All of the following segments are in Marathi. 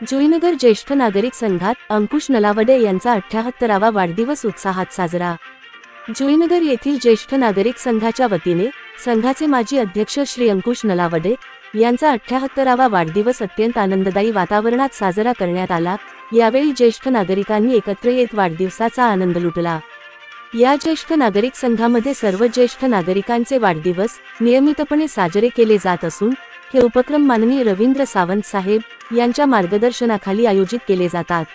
जुईनगर ज्येष्ठ नागरिक संघात अंकुश नलावडे यांचा 78वा वाढदिवस उत्साहात साजरा। जुईनगर येथील ज्येष्ठ नागरिक संघाच्या वतीने संघाचे माजी अध्यक्ष श्री अंकुश नलावडे यांचा 78वा वाढदिवस अत्यंत आनंददायी वातावरणात साजरा करण्यात आला। यावेळी ज्येष्ठ नागरिकांनी एकत्र येत वाढदिवसाचा आनंद लुटला। या ज्येष्ठ नागरिक संघामध्ये सर्व ज्येष्ठ नागरिकांचे वाढदिवस नियमितपणे साजरे केले जात असून हे उपक्रम माननीय रवींद्र सावंत साहेब यांच्या मार्गदर्शनाखाली आयोजित केले जातात।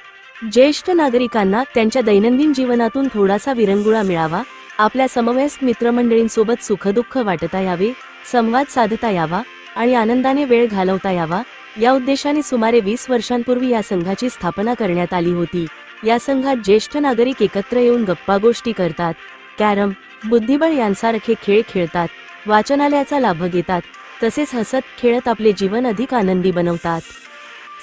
ज्येष्ठ नागरिकांना त्यांच्या दैनंदिन जीवनातून थोडासा विरंगुळा मिळावा, आपल्या समवयस्क मित्रमंडळींसोबत सुखदुःख वाटता यावे, संवाद साधता यावा आणि आनंदाने वेळ घालवता यावा या उद्देशाने सुमारे 20 वर्षांपूर्वी या संघाची स्थापना करण्यात आली होती। या संघात ज्येष्ठ नागरिक एकत्र येऊन गप्पागोष्टी करतात, कॅरम, बुद्धिबळ यांसारखे खेळ खेळतात, वाचनालयाचा लाभ घेतात, तसेच हसत खेळत आपले जीवन अधिक आनंदी बनवतात।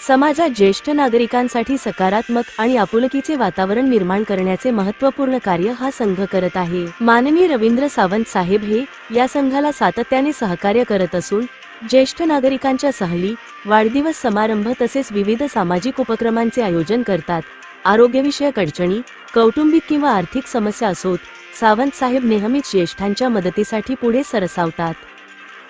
समाजात ज्येष्ठ नागरिकांसाठी सकारात्मक आणि आपुलकीचे वातावरण निर्माण करण्याचे महत्त्वपूर्ण कार्य हा संघ करत आहे। माननीय रवींद्र सावंत साहेब हे या संघाला सातत्याने सहकार्य करत असून ज्येष्ठ नागरिकांच्या सहली, वाढदिवस समारंभ तसेच विविध सामाजिक उपक्रमांचे आयोजन करतात। आरोग्यविषयक अडचणी, कौटुंबिक किंवा आर्थिक समस्या असोत, सावंत साहेब नेहमीच ज्येष्ठांच्या मदतीसाठी पुढे सरसावतात।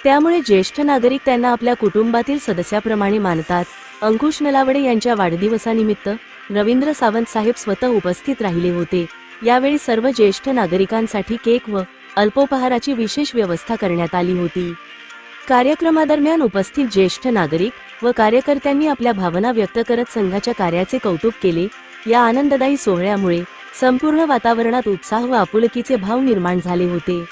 त्यामुळे ज्येष्ठ नागरिक त्यांना आपल्या कुटुंबातील सदस्याप्रमाणे मानतात। अंकुश नलावडे यांच्या वाढदिवसानिमित्त रवींद्र सावंत साहेब स्वतः उपस्थित राहिले होते। यावेळी सर्व ज्येष्ठ नागरिकांसाठी केक व अल्पोपहाराची विशेष व्यवस्था करण्यात आली होती। कार्यक्रमादरम्यान उपस्थित ज्येष्ठ नागरिक व कार्यकर्त्यांनी आपल्या भावना व्यक्त करत संघाच्या कार्याचे कौतुक केले। या आनंददायी सोहळ्यामुळे संपूर्ण वातावरणात उत्साह व आपुलकीचे भाव निर्माण झाले होते।